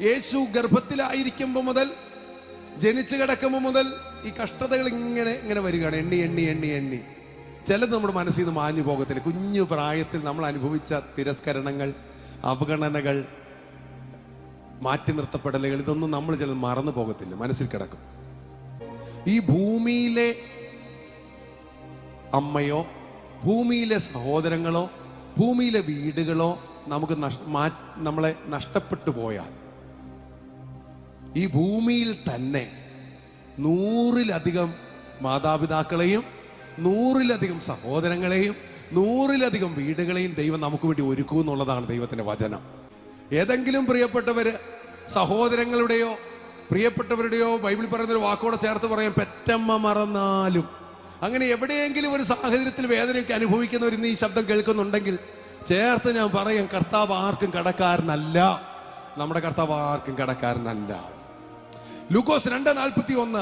യേശു ഗർഭത്തിലായിരിക്കുമ്പോൾ മുതൽ, ജനിച്ചു കിടക്കുമ്പോൾ മുതൽ ഈ കഷ്ടതകൾ ഇങ്ങനെ ഇങ്ങനെ വരികയാണ്. എണ്ണി എണ്ണി എണ്ണി എണ്ണി ചിലത് നമ്മുടെ മനസ്സിൽ നിന്ന് മാഞ്ഞു പോകത്തില്ല. കുഞ്ഞു പ്രായത്തിൽ നമ്മൾ അനുഭവിച്ച തിരസ്കരണങ്ങൾ, അവഗണനകൾ, മാറ്റി നിർത്തപ്പെടലുകൾ, ഇതൊന്നും നമ്മൾ ചിലത് മറന്നു പോകത്തില്ല, മനസ്സിൽ കിടക്കും. ഈ ഭൂമിയിലെ അമ്മയോ ഭൂമിയിലെ സഹോദരങ്ങളോ ഭൂമിയിലെ വീടുകളോ നമുക്ക് നമ്മളെ നഷ്ടപ്പെട്ടു പോയാൽ, ഈ ഭൂമിയിൽ തന്നെ 100-ലധികം മാതാപിതാക്കളെയും 100-ലധികം സഹോദരങ്ങളെയും 100-ലധികം വീടുകളെയും ദൈവം നമുക്ക് വേണ്ടി ഒരുക്കും എന്നുള്ളതാണ് ദൈവത്തിന്റെ വചനം. ഏതെങ്കിലും പ്രിയപ്പെട്ടവര് സഹോദരങ്ങളുടെയോ പ്രിയപ്പെട്ടവരുടെയോ ബൈബിൾ പറയുന്നൊരു വാക്കോടെ ചേർത്ത് പറയാം, പെറ്റമ്മ മറന്നാലും. അങ്ങനെ എവിടെയെങ്കിലും ഒരു സാഹചര്യത്തിൽ വേദനയൊക്കെ അനുഭവിക്കുന്നവർ ഇന്ന് ഈ ശബ്ദം കേൾക്കുന്നുണ്ടെങ്കിൽ ചേർത്ത് ഞാൻ പറയാം, കർത്താവ് ആർക്കും കടക്കാരനല്ല. നമ്മുടെ കർത്താവ് ആർക്കും കടക്കാരനല്ല. ലൂക്കോസ് 2:41,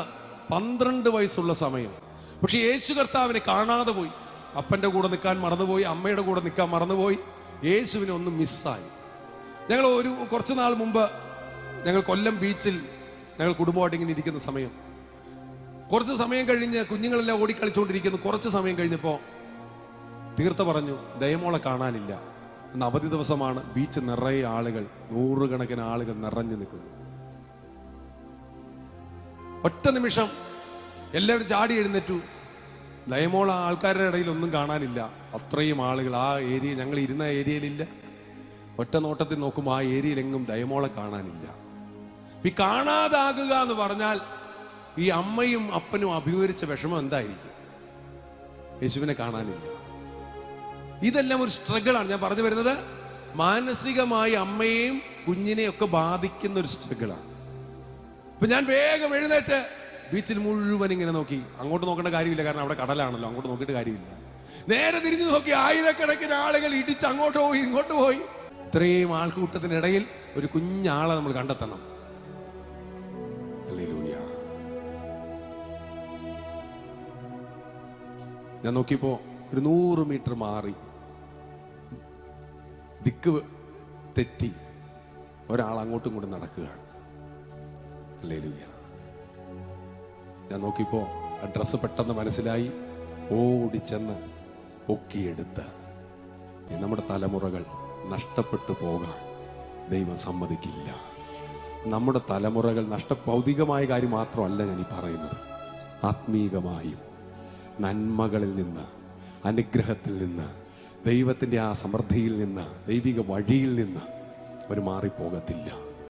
12 വയസ്സുള്ള സമയം. പക്ഷെ യേശു കർത്താവിനെ കാണാതെ പോയി. അപ്പന്റെ കൂടെ നിൽക്കാൻ മറന്നുപോയി, അമ്മയുടെ കൂടെ നിൽക്കാൻ മറന്നുപോയി. യേശുവിനെ ഒന്ന് മിസ്സായി. ഞങ്ങൾ കുറച്ചു നാൾ മുമ്പ് ഞങ്ങൾ കൊല്ലം ബീച്ചിൽ ഞങ്ങൾ കുടുംബമായിട്ട് ഇങ്ങനെ ഇരിക്കുന്ന സമയം, കുറച്ച് സമയം കഴിഞ്ഞ് കുഞ്ഞുങ്ങളെല്ലാം ഓടിക്കളിച്ചുകൊണ്ടിരിക്കുന്നു. കുറച്ച് സമയം കഴിഞ്ഞപ്പോ തീർത്ത പറഞ്ഞു, ദയമോളെ കാണാനില്ല. ഇന്ന് അവധി ദിവസമാണ്, ബീച്ച് നിറയെ ആളുകൾ, 100 കണക്കിന് ആളുകൾ നിറഞ്ഞു നിൽക്കുന്നു. ഒറ്റ നിമിഷം എല്ലാവരും ചാടി എഴുന്നേറ്റു. ദയമോൾ ആൾക്കാരുടെ ഇടയിൽ ഒന്നും കാണാനില്ല. അത്രയും ആളുകൾ ആ ഏരിയ, ഞങ്ങൾ ഇരുന്ന ഏരിയയിലില്ല. ഒറ്റ നോട്ടത്തിൽ നോക്കുമ്പോൾ ആ ഏരിയയിലെങ്ങും ദയമോളെ കാണാനില്ല. ഈ കാണാതാകുക എന്ന് പറഞ്ഞാൽ ഈ അമ്മയും അപ്പനും അഭിമുഖീകരിച്ച വിഷമം എന്തായിരിക്കും? യേശുവിനെ കാണാനില്ല. ഇതെല്ലാം ഒരു സ്ട്രഗിളാണ്. ഞാൻ പറഞ്ഞു വരുന്നത്, മാനസികമായി അമ്മയെയും കുഞ്ഞിനെയും ഒക്കെ ബാധിക്കുന്ന ഒരു സ്ട്രഗിളാണ്. അപ്പൊ ഞാൻ വേഗം എഴുന്നേറ്റ് ബീച്ചിൽ മുഴുവൻ ഇങ്ങനെ നോക്കി. അങ്ങോട്ട് നോക്കേണ്ട കാര്യമില്ല, കാരണം അവിടെ കടലാണല്ലോ, അങ്ങോട്ട് നോക്കിയിട്ട് കാര്യമില്ല. നേരെ തിരിഞ്ഞു നോക്കി, ആയിരക്കണക്കിന് ആളുകൾ ഇടിച്ച് അങ്ങോട്ട് പോയി ഇങ്ങോട്ട് പോയി. ഇത്രയും ആൾക്കൂട്ടത്തിനിടയിൽ ഒരു കുഞ്ഞാളെ നമ്മൾ കണ്ടെത്തണം. ഹല്ലേലൂയ. ഞാൻ നോക്കിയപ്പോ ഒരു 100 മീറ്റർ മാറി, ദിക്ക് തെറ്റി ഒരാൾ അങ്ങോട്ടും ഇങ്ങോട്ടും നടക്കുകയാണ്. ഹല്ലേലൂയ. ഞാൻ നോക്കിയപ്പോ ആ ഡ്രസ്സ് പെട്ടെന്ന് മനസ്സിലായി. ഓടിച്ചെന്ന് പൊക്കിയെടുത്ത് നമ്മുടെ തലമുറകൾ നഷ്ടപ്പെട്ടു പോകാൻ ദൈവം സമ്മതിക്കില്ല. നമ്മുടെ തലമുറകൾ ഭൗതികമായ കാര്യം മാത്രമല്ല ഞാൻ ഈ പറയുന്നത്, ആത്മീകമായും നന്മകളിൽ നിന്ന്, അനുഗ്രഹത്തിൽ നിന്ന്, ദൈവത്തിൻ്റെ ആ സമൃദ്ധിയിൽ നിന്ന്, ദൈവിക വഴിയിൽ നിന്ന് അവർ മാറിപ്പോകത്തില്ല.